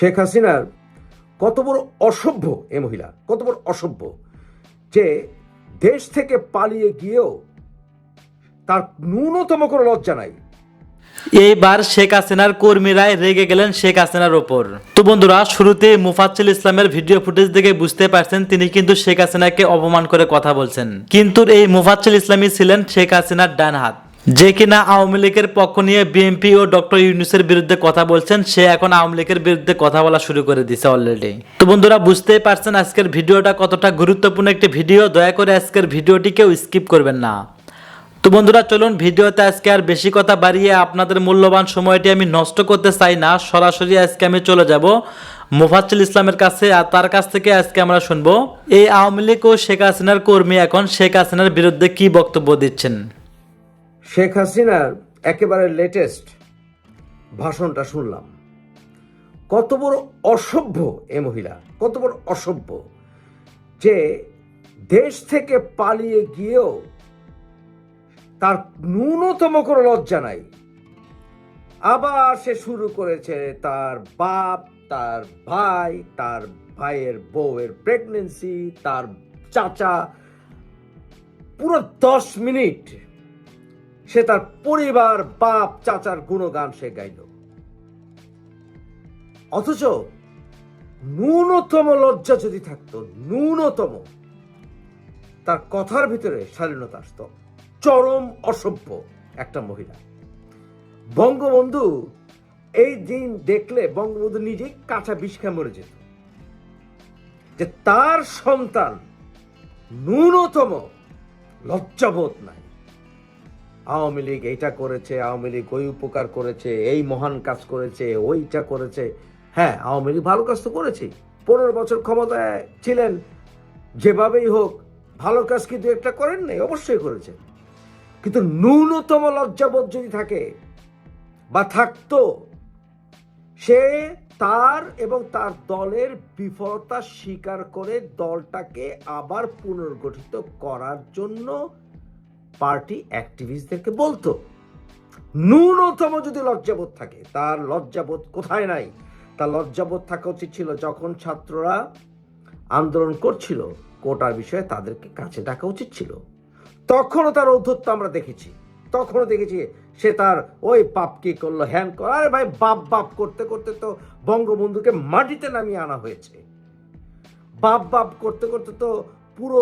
শেখ হাসিনার কত বড় অসভ্য এ মহিলা, কত বড় অসভ্য যে দেশ থেকে পালিয়ে গিয়েও তার ন্যূনতম কোনো লজ্জা নাই। এইবার শেখ হাসিনার কর্মীরাই রেগে গেলেন শেখ হাসিনার ওপর। তো বন্ধুরা, শুরুতে মুফাজ্জল ইসলামের ভিডিও ফুটেজ দেখে বুঝতে পারছেন তিনি কিন্তু শেখ হাসিনাকে অপমান করে কথা বলছেন। কিন্তু এই মুফাজ্জল ইসলামই ছিলেন শেখ হাসিনার ডান হাত, যে কিনা আওয়ামী লীগের পক্ষ নিয়ে বিএনপি ও ডক্টর ইউনূসের বিরুদ্ধে কথা বলছেন। সে এখন আওয়ামী লীগের বিরুদ্ধে কথা বলা শুরু করে দিয়েছে অলরেডি। তো বন্ধুরা, বুঝতেই পারছেন আজকের ভিডিওটা কতটা গুরুত্বপূর্ণ একটি ভিডিও। দয়া করে আজকের ভিডিওটি কেউ স্কিপ করবেন না। তো বন্ধুরা, চলুন ভিডিওতে আজকে আর বেশি কথা বাড়িয়ে আপনাদের মূল্যবান সময়টি আমি নষ্ট করতে চাই না। সরাসরি আজকে আমি চলে যাব মুফাজ্জল ইসলামের কাছে, আর তার কাছ থেকে আজকে আমরা শুনবো এই আওয়ামী লীগ ও শেখ হাসিনার কর্মী এখন শেখ হাসিনার বিরুদ্ধে কি বক্তব্য দিচ্ছেন। শেখ হাসিনার একেবারে লেটেস্ট ভাষণটা শুনলাম। কত বড় অসভ্য এ মহিলা, কত বড় অসভ্য যে দেশ থেকে পালিয়ে গিয়েও তার ন্যূনতম কোনো লজ্জা নাই। আবার সে শুরু করেছে তার বাপ, তার ভাই, তার ভাইয়ের বউয়ের প্রেগনেন্সি, তার চাচা। পুরো 10 মিনিট সে তার পরিবার, বাপ, চাচার গুণগান সে গাইল। অথচ ন্যূনতম লজ্জা যদি থাকতো, ন্যূনতম, তার কথার ভিতরে শালীনতা আসতো। চরম অসভ্য একটা মহিলা। বঙ্গবন্ধু এই দিন দেখলে বঙ্গবন্ধু নিজেই কাঁচা বিষ খেয়ে মরে যেত যে তার সন্তান ন্যূনতম লজ্জাবোধ নাই। আওয়ামী লীগ এইটা করেছে, আওয়ামী লীগ ওই উপকার করেছে, এই মহান কাজ করেছে, ওইটা করেছে। হ্যাঁ, আওয়ামী লীগ ভালো কাজ তো করেছে, 15 বছর ক্ষমতায় ছিলেন, যেভাবেই হোক ভালো কাজ কিন্তু একটা করেন নাই, অবশ্যই করেছে। কিন্তু ন্যূনতম লজ্জাবোধ যদি থাকে বা থাকতো, সে তার এবং তার দলের বিফলতা স্বীকার করে দলটাকে আবার পুনর্গঠিত করার জন্য পার্টি অ্যাক্টিভিস্টদেরকে বলতো। ন্যূনতম যদি লজ্জাবোধ থাকে, তার লজ্জাবোধ কোথায় নাই? তার লজ্জাবোধ থাকা উচিত ছিল যখন ছাত্ররা আন্দোলন করছিল কোটার বিষয়ে, তাদেরকে কাছে ডাকা উচিত ছিল। তখনও তার ঔদ্ধত্য আমরা দেখেছি, তখনও দেখেছি সে তার ওই বাপ কি করলো, হ্যান কর। আরে ভাই, বাপ বাপ করতে করতে তো বঙ্গবন্ধুকে মাটিতে নামিয়ে আনা হয়েছে। বাপ বাপ করতে করতে তো পুরো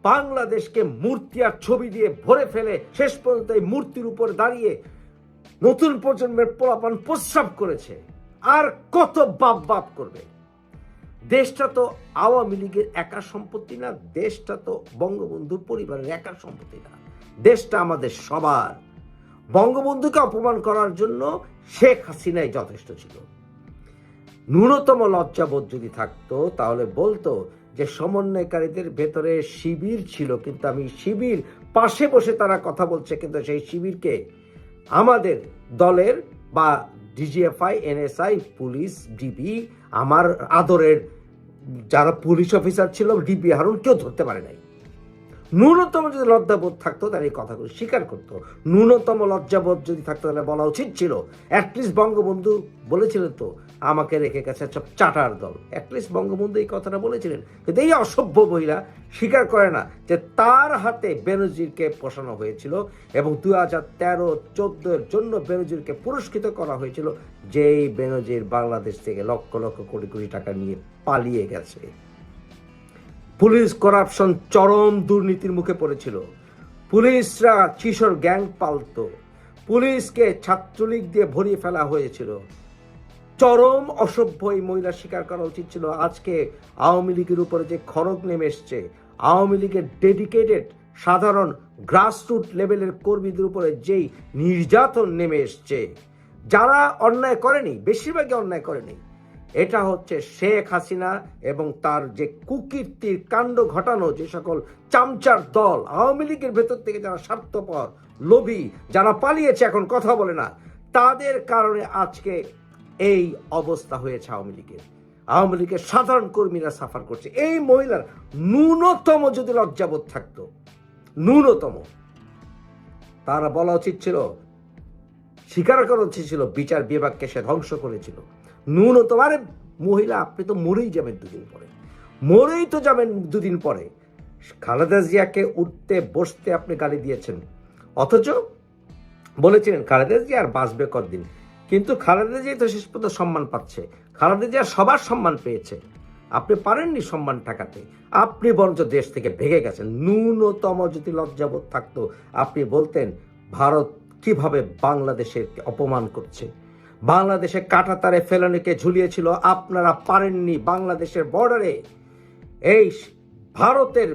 বাংলাদেশকে মূর্তি আর ছবি দিয়ে ভরে ফেলে শেষ পর্যন্ত এই মূর্তির উপর দাঁড়িয়ে নতুন প্রজন্মের পোলাপান প্রস্রাব করেছে। আর কত বাপ বাপ করবে? দেশটা তো আওয়ামী লীগের একার সম্পত্তি না, দেশটা তো বঙ্গবন্ধু পরিবারের একার সম্পত্তি না, দেশটা আমাদের সবার। বঙ্গবন্ধুকে অপমান করার জন্য শেখ হাসিনাই যথেষ্ট ছিল। ন্যূনতম লজ্জাবোধ যদি থাকতো তাহলে বলতো যে সমন্বয়কারীদের ভেতরে শিবির ছিল, কিন্তু আমি শিবির পাশে বসে তারা কথা বলছে, কিন্তু সেই শিবিরকে আমাদের দলের বা ডিজিএফআই, এনএসআই, পুলিশ, ডিবি, আমার আদরের যারা পুলিশ অফিসার ছিল, ডিবি হারুন, কেউ ধরতে পারে নাই। ন্যূনতম যদি লজ্জাবোধ থাকতো তাহলে এই কথাগুলো স্বীকার করতো। ন্যূনতম লজ্জাবোধ যদি থাকতো তাহলে বলা উচিত ছিল, অ্যাটলিস্ট বঙ্গবন্ধু বলেছিলেন তো আমাকে রেখে গেছে সব চাটার দল, অ্যাটলিস্ট বঙ্গবন্ধু এই কথাটা বলেছিলেন। কিন্তু এই অসভ্য মহিলা স্বীকার করে না যে তার হাতে বেনজিরকে পোষানো হয়েছিল এবং 2013-14 জন্য বেনজিরকে পুরস্কৃত করা হয়েছিল, যেই বেনজির বাংলাদেশ থেকে লক্ষ লক্ষ কোটি কোটি টাকা নিয়ে পালিয়ে গেছে। পুলিশ করাপশন, চরম দুর্নীতির মুখে পড়েছিল। পুলিশরা কিশোর গ্যাং পালতো, পুলিশকে ছাত্রলীগ দিয়ে ভরিয়ে ফেলা হয়েছিল। চরম অসভ্য এই মহিলা স্বীকার করা উচিত ছিল। আজকে আওয়ামী লীগের উপরে যে খড়গ নেমে এসছে, আওয়ামী লীগের ডেডিকেটেড সাধারণ গ্রাসরুট লেভেলের কর্মীদের উপরে যেই নির্যাতন নেমে এসছে, যারা অন্যায় করেনি, বেশিরভাগই অন্যায় করেনি, এটা হচ্ছে শেখ হাসিনা এবং তার যে কুকীর্তির কাণ্ড ঘটানো যে সকল চামচার দল, আওয়ামী লীগের ভেতর থেকে যারা স্বার্থপর, লোভী, যারা পালিয়েছে এখন কথা বলে না, তাদের কারণে আজকে এই অবস্থা হয়েছে আওয়ামী লীগের। আওয়ামী লীগের সাধারণ কর্মীরা সাফার করছে। এই মহিলার ন্যূনতম যদি লজ্জাবোধ থাকতো, ন্যূনতম, তারা বলা উচিত ছিল, স্বীকার করা উচিত ছিল বিচার বিভাগকে সে ধ্বংস করেছিল। ন্যূনতম, আরে মহিলা, আপনি তো মরেই যাবেন দুদিন পরে, মরেই তো যাবেন দুদিন পরে। খালেদা জিয়াকে উঠতে বসতে আপনি গালি দিয়েছেন, অথচ বলেছিলেন খালেদা জিয়া আর বাঁচবে কতদিন। কিন্তু খালেদা জিয়া তো শেষ পর্যন্ত সম্মান পাচ্ছে, খালেদা জিয়া সবার সম্মান পেয়েছে, আপনি পারেননি সম্মান ঠেকাতে, আপনি বরঞ্চ দেশ থেকে ভেগে গেছেন। ন্যূনতম যদি লজ্জাবোধ থাকতো আপনি বলতেন ভারত কিভাবে বাংলাদেশের অপমান করছে, বাংলাদেশে কাঁটাতারে ফেলানিকে ঝুলিয়েছিল, আপনারা পারেননি। বাংলাদেশের বর্ডারে এই ভারতের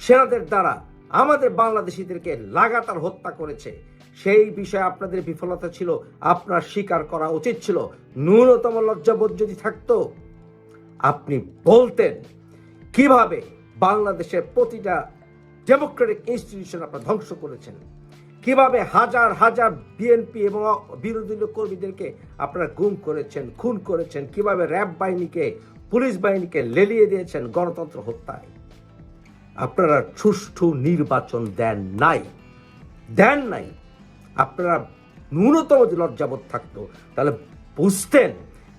সেনাদের দ্বারা আমাদের বাংলাদেশিদেরকে লাগাতার হত্যা করেছে, সেই বিষয়ে আপনাদের বিফলতা ছিল, আপনার স্বীকার করা উচিত ছিল। ন্যূনতম লজ্জাবোধ যদি থাকতো আপনি বলতেন কিভাবে বাংলাদেশের প্রতিটা ডেমোক্রেটিক ইনস্টিটিউশন আপনারা ধ্বংস করেছেন, কিভাবে হাজার হাজার বিএনপি এবং বিরোধী কর্মীদেরকে আপনারা গুম করেছেন, খুন করেছেন, কিভাবে র্যাব বাহিনীকে, পুলিশ বাহিনীকে লেলিয়ে দিয়েছেন গণতন্ত্র হত্যায়। আপনারা সুষ্ঠু নির্বাচন দেন নাই। আপনারা ন্যূনতম যে লজ্জাবোধ থাকতো তাহলে বুঝতেন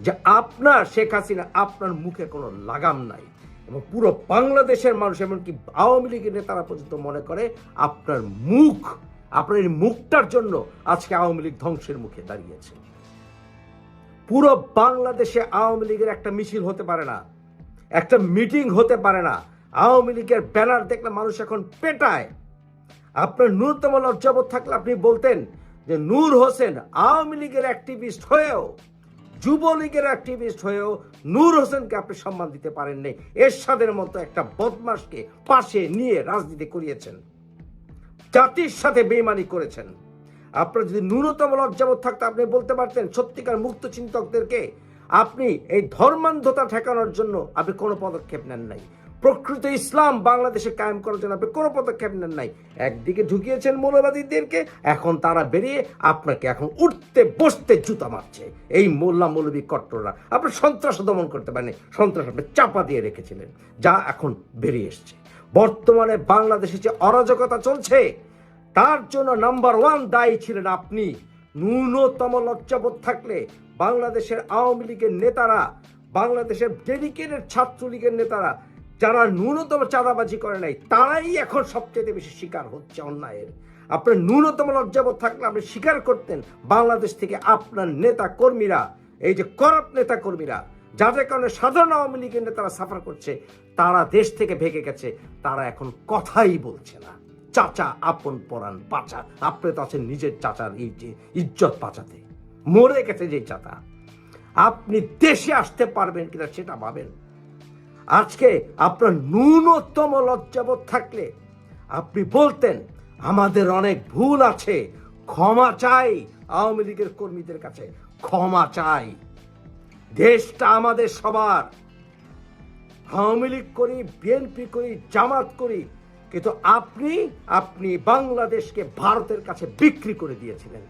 যে আপনার শেখ হাসিনা, আপনার মুখে কোনো লাগাম নাই, এবং পুরো বাংলাদেশের মানুষ এমনকি আওয়ামী লীগের নেতারা পর্যন্ত মনে করে আপনার এই মুখটার জন্য আজকে আওয়ামী লীগ ধ্বংসের মুখে দাঁড়িয়েছে। পুরো বাংলাদেশে আওয়ামী লীগের একটা মিছিল হতে পারে না, একটা মিটিং হতে পারে না, আওয়ামী লীগের ব্যানার দেখলে মানুষ এখন পেটায়। আপনার ন্যূনতম লজ্জাবোধ থাকলে আপনি বলতেন যে নূর হোসেন আওয়ামী লীগের অ্যাক্টিভিস্ট হয়েও, যুবলীগের অ্যাক্টিভিস্ট হয়েও নূর হোসেনকে আপনি সম্মান দিতে পারেননি। এরশাদের মতো একটা বদমাশকে পাশে নিয়ে রাজনীতি করিয়েছেন, জাতির সাথে বেইমানি করেছেন। আপনার যদি ন্যূনতম লজ্জাবোধ থাকতো আপনি বলতে পারতেন সত্যিকার মুক্ত চিন্তকদেরকে আপনি এই ধর্মান্ধতা ঠেকানোর জন্য আপনি কোনো পদক্ষেপ নেন নাই, প্রকৃত ইসলাম বাংলাদেশে কায়েম করার জন্য আপনি কোনো পদক্ষেপ নেন নাই। একদিকে ঢুকিয়েছেন মৌলবাদীদেরকে, এখন তারা বেরিয়ে আপনাকে এখন উঠতে বসতে জুতা মারছে। এই মোল্লা মৌলবী কট্টররা আপনি সন্ত্রাস দমন করতে পারেন, সন্ত্রাস আপনি চাপা দিয়ে রেখেছিলেন, যা এখন বেরিয়ে এসছে। বর্তমানে বাংলাদেশে যে অরাজকতা চলছে তার জন্য নাম্বার 1 দায়ী ছিলেন আপনি। ন্যূনতম লজ্জাবোধ থাকলে বাংলাদেশের আওয়ামী লীগের নেতারা, বাংলাদেশের ডেডিকেটেড ছাত্রলীগের নেতারা যারা ন্যূনতম চাঁদাবাজি করে নাই, তারাই এখন সবচেয়ে বেশি শিকার হচ্ছে অন্যায়ের। আপনার ন্যূনতম লজ্জাবোধ থাকলে আপনি স্বীকার করতেন বাংলাদেশ থেকে আপনার নেতা কর্মীরা, এই যে করাপ্ট নেতা কর্মীরা যাদের কারণে সাধারণ আওয়ামী লীগের নেতারা সাফার করছে, তারা দেশ থেকে ভেগে গেছে, তারা এখন কথাই বলছে না। চাচা আপন পরাণ বাঁচা, আপনি তো আছেন নিজের চাচার এই যে ইজ্জত বাঁচাতে, মরে গেছে যে চাচা, আপনি দেশে আসতে পারবেন কিনা সেটা ভাবেন। আজকে আপনার ন্যূনতম লজ্জাবোধ থাকলে আপনি বলতেন আমাদের অনেক ভুল আছে, ক্ষমা চাই, আওয়ামী লীগের কর্মীদের কাছে ক্ষমা চাই, দেশটা আমাদের সবার, আওয়ামী লীগ করি, বিএনপি করি, জামাত করি, কিন্তু আপনি বাংলাদেশকে ভারতের কাছে বিক্রি করে দিয়েছিলেন।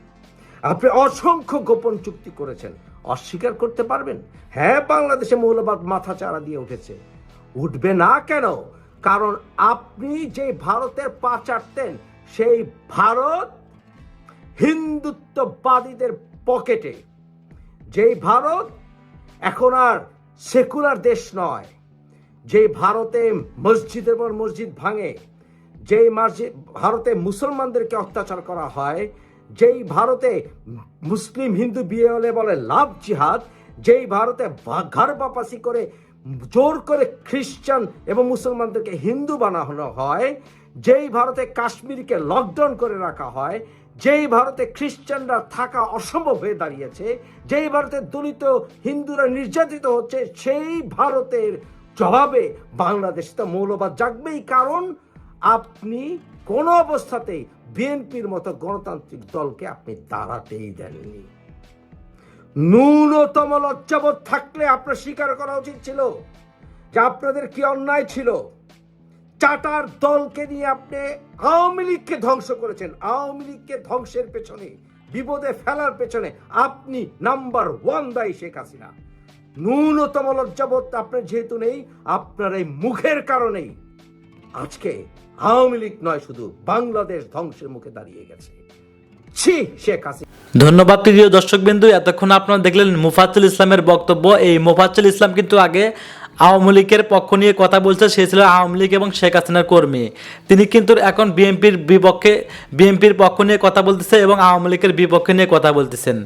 আপনি অসংখ্য গোপন চুক্তি করেছেন, অস্বীকার করতে পারবেন? হ্যাঁ, বাংলাদেশে মৌলবাদ মাথা চারা দিয়ে উঠেছে, উঠবে না কেন? কারণ আপনি যে ভারতের পা চাটতেন, সেই ভারত হিন্দুত্ববাদীদের পকেটে, যেই ভারত এখন আর সেকুলার দেশ নয়, যে ভারতে মসজিদের পর মসজিদ ভাঙে, যেই ভারতে মুসলমানদেরকে অত্যাচার করা হয়, যেই ভারতে মুসলিম হিন্দু বিয়ে হলে বলে লাভ জিহাদ, যেই ভারতে ঘর বাপাসি করে জোর করে খ্রিস্টান এবং মুসলমানদেরকে হিন্দু বানানো হয়, যেই ভারতে কাশ্মীরকে লকডাউন করে রাখা হয়, যেই ভারতে খ্রিস্টানরা থাকা অসম্ভব হয়ে দাঁড়িয়েছে, যেই ভারতে দলিত হিন্দুরা নির্যাতিত হচ্ছে, সেই ভারতের জবাবে বাংলাদেশ তো মৌলবাদ জাগবেই। কারণ আপনি কোনো অবস্থাতেই বিএনপির মতো গণতান্ত্রিক দলকে আপনি দাঁড়াতেই দেননি। ন্যূনতম লজ্জাবোধ থাকলে আপনার স্বীকার করা উচিত ছিল যে আপনাদের কি অন্যায় ছিল। চাটার দলকে নিয়ে আপনি আওয়ামী লীগকে ধ্বংস করেছেন, আওয়ামী লীগকে ধ্বংসের পেছনে, বিপদে ফেলার পেছনে আপনি নাম্বার 1 দায়ী শেখ হাসিনা। ন্যূনতম লজ্জাবোধ আপনার যেহেতু নেই, আপনার এই মুখের কারণেই আজকে আওয়ামী লীগ নয়, শুধু বাংলাদেশ ধ্বংসের মুখে দাঁড়িয়ে গেছে। ছি শেখ হাসিনা। ধন্যবাদ প্রিয় দর্শকবিন্দু, এতক্ষণ আপনারা দেখলেন মুফাজ্জল ইসলামের বক্তব্য। এই মুফাজ্জল ইসলাম কিন্তু আগে আওয়ামী লীগের পক্ষ নিয়ে কথা বলছে, সে ছিল আওয়ামী লীগ এবং শেখ হাসিনার কর্মী। তিনি কিন্তু এখন বিএনপির পক্ষ নিয়ে কথা বলতেছে এবং আওয়ামী লীগের বিপক্ষে নিয়ে কথা বলতেছেন।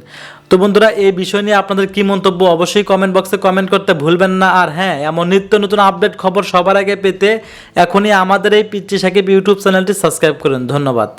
তো বন্ধুরা, এই বিষয় নিয়ে আপনাদের কি মন্তব্য অবশ্যই কমেন্ট বক্সে কমেন্ট করতে ভুলবেন না। আর হ্যাঁ, এমন নিত্য নতুন আপডেট খবর সবার আগে পেতে এখনই আমাদের এই পিচ্চি সাকিব ইউটিউব চ্যানেলটি সাবস্ক্রাইব করুন। ধন্যবাদ।